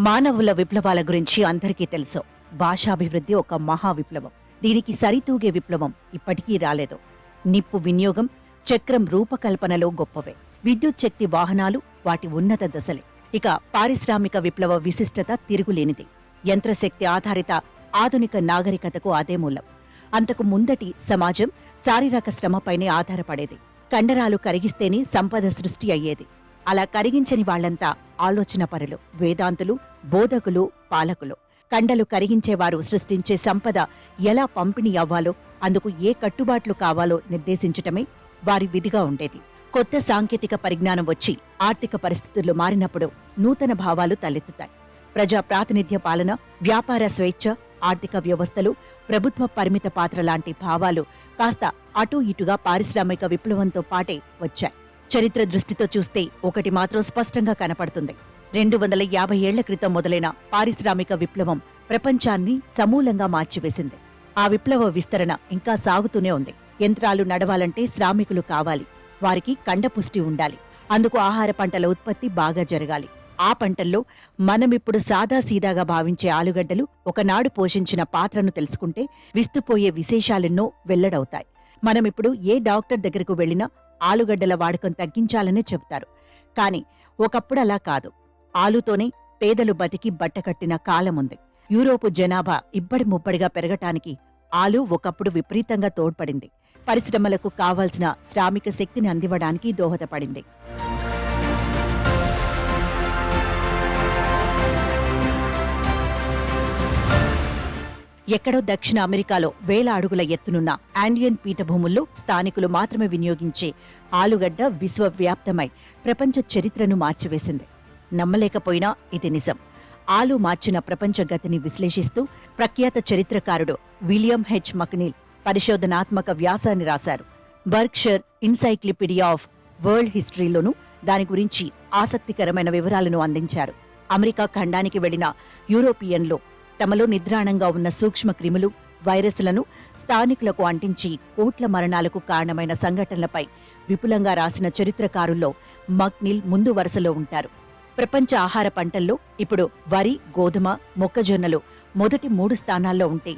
మానవుల విప్లవాల గురించి అందరికీ తెలుసు. భాషాభివృద్ధి ఒక మహా విప్లవం. దీనికి సరితూగే విప్లవం ఇప్పటికీ రాలేదు. నిప్పు వినియోగం, చక్రం రూపకల్పనలో గొప్పవే. విద్యుత్ శక్తి వాహనాలు వాటి ఉన్నత దశలే. ఇక పారిశ్రామిక విప్లవ విశిష్టత తిరుగులేనిది. యంత్రశక్తి ఆధారిత ఆధునిక నాగరికతకు అదే మూలం. అంతకు ముందటి సమాజం శారీరక శ్రమపైనే ఆధారపడేది. కండరాలు కరిగిస్తేనే సంపద సృష్టి అయ్యేది. అలా కరిగించని వాళ్లంతా ఆలోచనపరులు, వేదాంతులు, బోధకులు, పాలకులు. కండలు కరిగించేవారు సృష్టించే సంపద ఎలా పంపిణీ అవ్వాలో, అందుకు ఏ కట్టుబాట్లు కావాలో నిర్దేశించటమే వారి విధిగా ఉండేది. కొత్త సాంకేతిక పరిజ్ఞానం వచ్చి ఆర్థిక పరిస్థితులు మారినప్పుడు నూతన భావాలు తలెత్తుతాయి. ప్రజా ప్రాతినిధ్య పాలన, వ్యాపార స్వేచ్ఛ, ఆర్థిక వ్యవస్థలు, ప్రభుత్వ పరిమిత పాత్ర లాంటి భావాలు కాస్త అటూ ఇటుగా పారిశ్రామిక విప్లవంతో పాటే వచ్చాయి. చరిత్ర దృష్టితో చూస్తే ఒకటి మాత్రం స్పష్టంగా కనపడుతుంది. 250 ఏళ్ల క్రితం మొదలైన పారిశ్రామిక విప్లవం ప్రపంచాన్ని సమూలంగా మార్చివేసింది. ఆ విప్లవ విస్తరణ ఇంకా సాగుతూనే ఉంది. యంత్రాలు నడవాలంటే శ్రామికులు కావాలి. వారికి కండపుష్టి ఉండాలి. అందుకు ఆహార పంటల ఉత్పత్తి బాగా జరగాలి. ఆ పంటల్లో మనమిప్పుడు సాదాసీదాగా భావించే ఆలుగడ్డలు ఒకనాడు పోషించిన పాత్రను తెలుసుకుంటే విస్తుపోయే విశేషాలెన్నో వెల్లడవుతాయి. మనమిప్పుడు ఏ డాక్టర్ దగ్గరకు వెళ్లినా ఆలుగడ్డల వాడకం తగ్గించాలనే చెబుతారు. కాని ఒకప్పుడు అలా కాదు. ఆలుతోనే పేదలు బతికి బట్టకట్టిన కాలముంది. యూరోపు జనాభా ఇబ్బడి ముబ్బడిగా పెరగటానికి ఆలు ఒకప్పుడు విపరీతంగా తోడ్పడింది. పరిశ్రమలకు కావాల్సిన శ్రామిక శక్తిని అందివ్వడానికి దోహదపడింది. ఎక్కడో దక్షిణ అమెరికాలో వేల అడుగుల ఎత్తునున్న ఆండియన్ పీఠభూముల్లో స్థానికులు మాత్రమే వినియోగించే ఆలుగడ్డ విశ్వవ్యాప్తమై ప్రపంచ చరిత్రను మార్చివేసింది. నమ్మలేకపోయినా ఇది నిజం. ఆలు మార్చిన ప్రపంచ గతిని విశ్లేషిస్తూ ప్రఖ్యాత చరిత్రకారుడు విలియం హెచ్ మక్నీల్ పరిశోధనాత్మక వ్యాసాన్ని రాశారు. బర్క్షైర్ ఎన్సైక్లోపీడియా ఆఫ్ వరల్డ్ హిస్టరీలోనూ దాని గురించి ఆసక్తికరమైన వివరాలను అందించారు. అమెరికా ఖండానికి వెళ్లిన యూరోపియన్లు తమలో నిద్రాణంగా ఉన్న సూక్ష్మ క్రిములు, వైరస్లను స్థానికులకు అంటించి కోట్ల మరణాలకు కారణమైన సంఘటనలపై విపులంగా రాసిన చరిత్రకారుల్లో మక్నీల్ ముందు వరుసలో ఉంటారు. ప్రపంచ ఆహార పంటల్లో ఇప్పుడు వరి, గోధుమ, మొక్కజొన్నలు మొదటి 3 స్థానాల్లో ఉంటే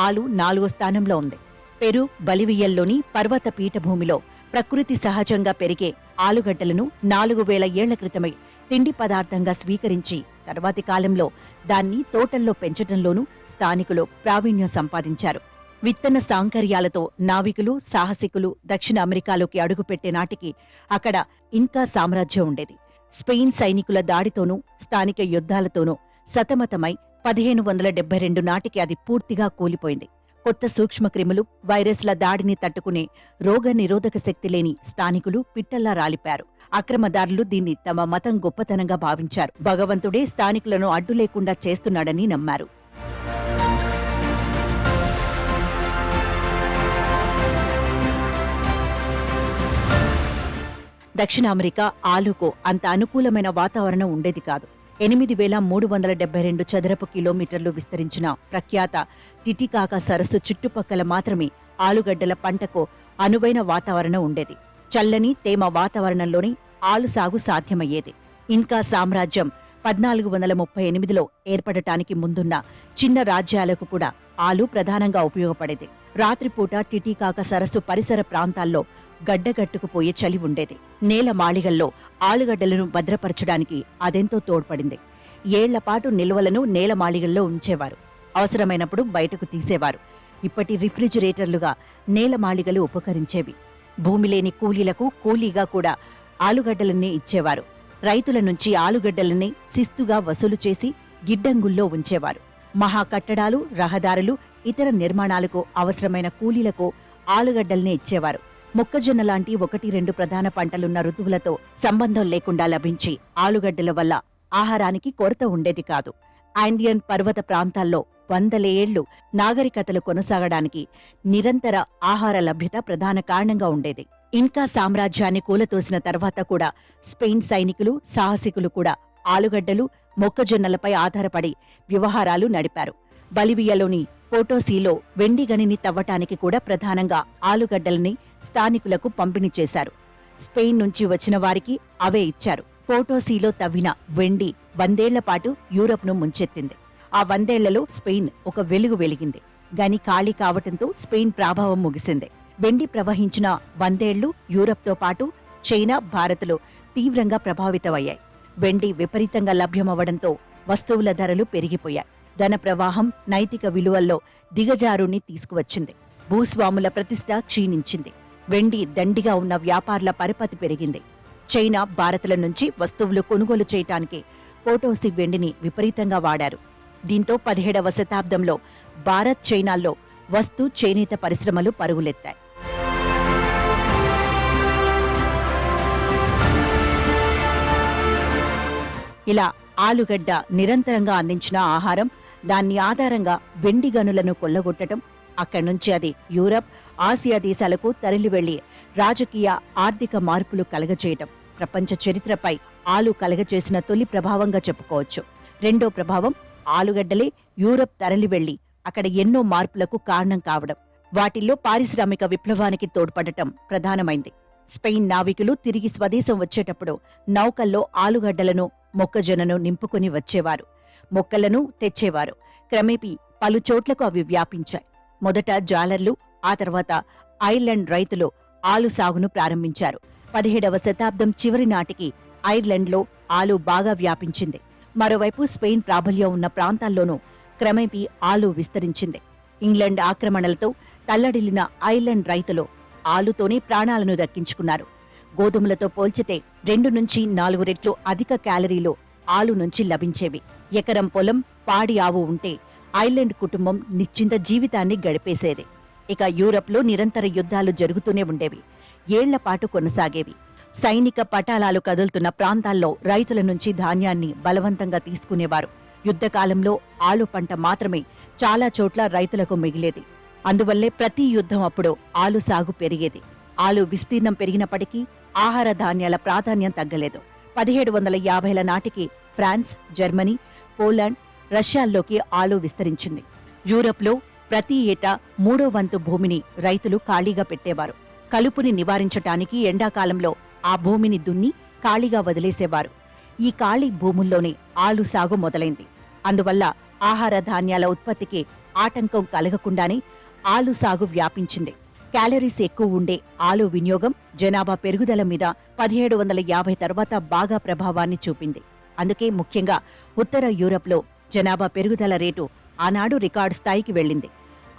ఆలు 4వ స్థానంలో ఉంది. పెరు, బలివియల్లోని పర్వత పీఠభూమిలో ప్రకృతి సహజంగా పెరిగే ఆలుగడ్డలను 4000 ఏళ్ల క్రితమై తిండి పదార్థంగా స్వీకరించి తర్వాతి కాలంలో దాన్ని తోటల్లో పెంచటంలోనూ స్థానికులు ప్రావీణ్యం సంపాదించారు. విత్తన సాంకర్యాలతో నావికులు, సాహసికులు దక్షిణ అమెరికాలోకి అడుగుపెట్టే నాటికి అక్కడ ఇంకా సామ్రాజ్యం ఉండేది. స్పెయిన్ సైనికుల దాడితోనూ స్థానిక యుద్ధాలతోనూ సతమతమై 1572 నాటికి అది పూర్తిగా కూలిపోయింది. కొత్త సూక్ష్మక్రిములు, వైరస్ల దాడిని తట్టుకునే రోగ నిరోధక శక్తి లేని స్థానికులు పిట్టల్లా రాలిపారు. అక్రమదారులు దీన్ని తమ మతం గొప్పతనంగా భావించారు. భగవంతుడే స్థానికులను అడ్డు లేకుండా చేస్తున్నాడని నమ్మారు. దక్షిణ అమెరికా ఆలుకు అంత అనుకూలమైన వాతావరణం ఉండేది కాదు. 8372 చదరపు కిలోమీటర్లు విస్తరించిన ప్రఖ్యాత టిటికాకా సరస్సు చుట్టుపక్కల మాత్రమే ఆలుగడ్డల పంటకు అనువైన వాతావరణం ఉండేది. చల్లని తేమ వాతావరణంలోనే ఆలు సాగు సాధ్యమయ్యేది. ఇంకా సామ్రాజ్యం 1438లో ఏర్పడటానికి ముందున్న చిన్న రాజ్యాలకు కూడా ఆలు ప్రధానంగా ఉపయోగపడేది. రాత్రిపూట టిటికాకా సరస్సు పరిసర ప్రాంతాల్లో గడ్డగట్టుకుపోయే చలి ఉండేది. నేల మాళిగల్లో ఆలుగడ్డలను భద్రపరచడానికి అదెంతో తోడ్పడింది. ఏళ్లపాటు నిల్వలను నేల మాళిగల్లో ఉంచేవారు. అవసరమైనప్పుడు బయటకు తీసేవారు. ఇప్పటి రిఫ్రిజిరేటర్లుగా నేల మాళిగలు ఉపకరించేవి. భూమిలేని కూలీలకు కూలీగా కూడా ఆలుగడ్డలన్నీ ఇచ్చేవారు. రైతుల నుంచి ఆలుగడ్డలన్నీ శిస్తుగా వసూలు చేసి గిడ్డంగుల్లో ఉంచేవారు. మహా కట్టడాలు, రహదారులు, ఇతర నిర్మాణాలకు అవసరమైన కూలీలకు ఆలుగడ్డల్నే ఇచ్చేవారు. మొక్కజొన్న లాంటి 1-2 ప్రధాన పంటలున్న ఋతువులతో సంబంధం లేకుండా లభించి ఆలుగడ్డల వల్ల ఆహారానికి కొరత ఉండేది కాదు. ఆండియన్ పర్వత ప్రాంతాల్లో 100 ఏళ్లు నాగరికతలు కొనసాగడానికి నిరంతర ఆహార లభ్యత ప్రధాన కారణంగా ఉండేది. ఇంకా సామ్రాజ్యాన్ని కూలతోసిన తర్వాత కూడా స్పెయిన్ సైనికులు, సాహసికులు కూడా ఆలుగడ్డలు, మొక్కజొన్నలపై ఆధారపడి వ్యవహారాలు నడిపారు. బలివియాలోని పోటోసీలో వెండి గనిని తవ్వటానికి కూడా ప్రధానంగా ఆలుగడ్డల్ని స్థానికులకు పంపిణీ చేశారు. స్పెయిన్ నుంచి వచ్చిన వారికి అవే ఇచ్చారు. పోటోసీలో తవ్విన వెండి 100 పాటు యూరప్ను ముంచెత్తింది. ఆ 100 స్పెయిన్ ఒక వెలుగు వెలిగింది. గాని ఖాళీ కావటంతో స్పెయిన్ ప్రాభావం ముగిసింది. వెండి ప్రవహించిన 100 యూరప్తో పాటు చైనా, భారత్లు తీవ్రంగా ప్రభావితమయ్యాయి. వెండి విపరీతంగా లభ్యమవ్వడంతో వస్తువుల ధరలు పెరిగిపోయాయి. ధన ప్రవాహం నైతిక విలువల్లో దిగజారుని తీసుకువచ్చింది. భూస్వాముల ప్రతిష్ట క్షీణించింది. వెండి దండిగా ఉన్న వ్యాపారుల పరపతి పెరిగింది. చైనా, భారత్ల నుంచి వస్తువులు కొనుగోలు చేయటానికి పోటోసీ వెండిని విపరీతంగా వాడారు. దీంతో 17వ శతాబ్దంలో భారత్, చైనాల్లో చేనేత పరిశ్రమలు పరుగులెత్తాయి. ఇలా ఆలుగడ్డ నిరంతరంగా అందించిన ఆహారం, దాన్ని ఆధారంగా వెండి గనులను కొల్లగొట్టడం, అక్కడ్నుంచి అది యూరప్, ఆసియా దేశాలకు తరలి వెళ్లి రాజకీయ, ఆర్థిక మార్పులు కలగజేయటం ప్రపంచ చరిత్రపై ఆలు కలగజేసిన తొలి ప్రభావంగా చెప్పుకోవచ్చు. రెండో ప్రభావం ఆలుగడ్డలే యూరప్ తరలి వెళ్లి అక్కడ ఎన్నో మార్పులకు కారణం కావడం. వాటిల్లో పారిశ్రామిక విప్లవానికి తోడ్పడటం ప్రధానమైంది. స్పెయిన్ నావికులు తిరిగి స్వదేశం వచ్చేటప్పుడు నౌకల్లో ఆలుగడ్డలను, మొక్కజొన్నను నింపుకుని వచ్చేవారు. మొక్కలను తెచ్చేవారు. క్రమేపీ పలుచోట్లకు అవి వ్యాపించాయి. మొదట జాలర్లు, ఆ తర్వాత ఐర్లాండ్ రైతులు ఆలు సాగును ప్రారంభించారు. 17వ శతాబ్దం చివరి నాటికి ఐర్లాండ్లో ఆలు బాగా వ్యాపించింది. మరోవైపు స్పెయిన్ ప్రాబల్యం ఉన్న ప్రాంతాల్లోనూ క్రమేపీ ఆలు విస్తరించింది. ఇంగ్లాండ్ ఆక్రమణలతో తల్లడిల్లిన ఐర్లాండ్ రైతులు ఆలుతోనే ప్రాణాలను దక్కించుకున్నారు. గోధుమలతో పోల్చితే 2 నుంచి 4 రెట్లు అధిక క్యాలరీలు ఆలు నుంచి లభించేవి. ఎకరం పొలం, పాడి ఆవు ఉంటే ఐర్లాండ్ కుటుంబం నిశ్చింత జీవితాన్ని గడిపేసేది. ఇక యూరప్లో నిరంతర యుద్ధాలు జరుగుతూనే ఉండేవి. ఏళ్లపాటు కొనసాగేవి. సైనిక పటాలాలు కదులుతున్న ప్రాంతాల్లో రైతుల నుంచి ధాన్యాన్ని బలవంతంగా తీసుకునేవారు. యుద్ధకాలంలో ఆలు పంట మాత్రమే చాలా చోట్ల రైతులకు మిగిలేది. అందువల్లే ప్రతి యుద్ధం అప్పుడు ఆలు సాగు పెరిగేది. ఆలు విస్తీర్ణం పెరిగినప్పటికీ ఆహార ధాన్యాల ప్రాధాన్యం తగ్గలేదు. 1750ల నాటికి ఫ్రాన్స్, జర్మనీ, పోలాండ్, రష్యాల్లోకి ఆలు విస్తరించింది. యూరప్లో ప్రతి ఏటా 3వ వంతు భూమిని రైతులు ఖాళీగా పెట్టేవారు. కలుపుని నివారించటానికి ఎండాకాలంలో ఆ భూమిని దున్ని ఖాళీగా వదిలేసేవారు. ఈ ఖాళీ భూముల్లోనే ఆలు సాగు మొదలైంది. అందువల్ల ఆహార ధాన్యాల ఉత్పత్తికి ఆటంకం కలగకుండానే ఆలు సాగు వ్యాపించింది. క్యాలరీస్ ఎక్కువ ఉండే ఆలు వినియోగం జనాభా పెరుగుదల మీద 1750 తర్వాత బాగా ప్రభావాన్ని చూపింది. అందుకే ముఖ్యంగా ఉత్తర యూరప్లో జనాభా పెరుగుదల రేటు ఆనాడు రికార్డు స్థాయికి వెళ్ళింది.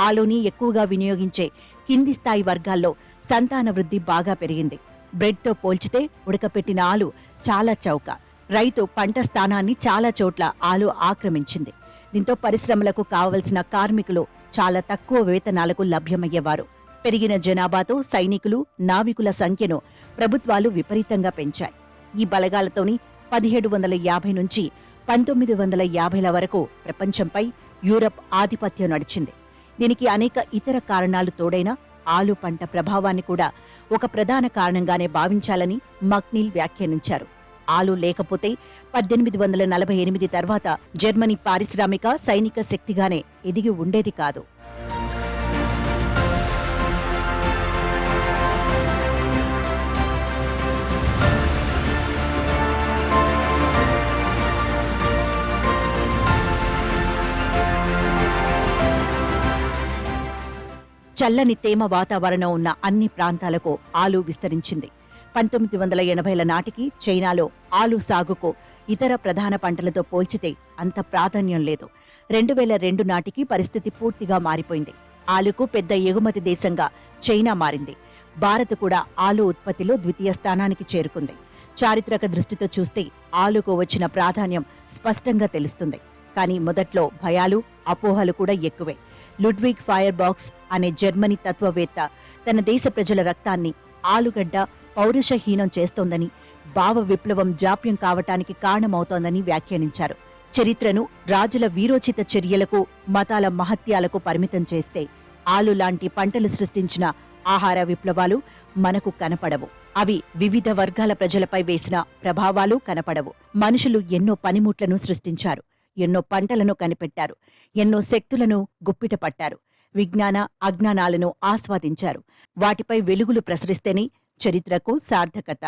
ఆలుని ఎక్కువగా వినియోగించే కింది స్థాయి వర్గాల్లో సంతాన వృద్ధి బాగా పెరిగింది. బ్రెడ్తో పోల్చితే ఉడకపెట్టిన ఆలు చాలా చౌక. రైతు పంట స్థానాన్ని చాలా చోట్ల ఆలు ఆక్రమించింది. దీంతో పరిశ్రమలకు కావలసిన కార్మికులు చాలా తక్కువ వేతనాలకు లభ్యమయ్యేవారు. పెరిగిన జనాభాతో సైనికులు, నావికుల సంఖ్యను ప్రభుత్వాలు విపరీతంగా పెంచాయి. ఈ బలగాలతోని 1750 నుంచి 1950ల వరకు ప్రపంచంపై యూరప్ ఆధిపత్యం నడిచింది. దీనికి అనేక ఇతర కారణాలు తోడైనా ఆలు పంట ప్రభావాన్ని కూడా ఒక ప్రధాన కారణంగానే భావించాలని మక్నీల్ వ్యాఖ్యానించారు. ఆలు లేకపోతే 1848 తర్వాత జర్మనీ పారిశ్రామిక, సైనిక శక్తిగానే ఎదిగి ఉండేది కాదు. చల్లని తేమ వాతావరణం ఉన్న అన్ని ప్రాంతాలకు ఆలు విస్తరించింది. 1980ల నాటికి చైనాలో ఆలు సాగుకు ఇతర ప్రధాన పంటలతో పోల్చితే అంత ప్రాధాన్యం లేదు. 2002 నాటికి పరిస్థితి పూర్తిగా మారిపోయింది. ఆలుకు పెద్ద ఎగుమతి దేశంగా చైనా మారింది. భారత్ కూడా ఆలు ఉత్పత్తిలో ద్వితీయ స్థానానికి చేరుకుంది. చారిత్రక దృష్టితో చూస్తే ఆలుకు వచ్చిన ప్రాధాన్యం స్పష్టంగా తెలుస్తుంది. కానీ మొదట్లో భయాలు, అపోహలు కూడా ఎక్కువే. లుడ్విగ్ ఫైర్బాక్స్ అనే జర్మనీ తత్వవేత్త తన దేశ ప్రజల రక్తాన్ని ఆలుగడ్డ పౌరుషహీనం చేస్తోందని, భావ విప్లవం జాప్యం కావటానికి కారణమవుతోందని వ్యాఖ్యానించారు. చరిత్రను రాజుల వీరోచిత చర్యలకు, మతాల మహత్యాలకు పరిమితం చేస్తే ఆలు లాంటి పంటలు సృష్టించిన ఆహార విప్లవాలు మనకు కనపడవు. అవి వివిధ వర్గాల ప్రజలపై వేసిన ప్రభావాలు కనపడవు. మనుషులు ఎన్నో పనిముట్లను సృష్టించారు, ఎన్నో పంటలను కనిపెట్టారు, ఎన్నో శక్తులను గుప్పిట పట్టారు, విజ్ఞాన అజ్ఞానాలను ఆస్వాదించారు. వాటిపై వెలుగులు ప్రసరిస్తేనే చరిత్రకు సార్థకత.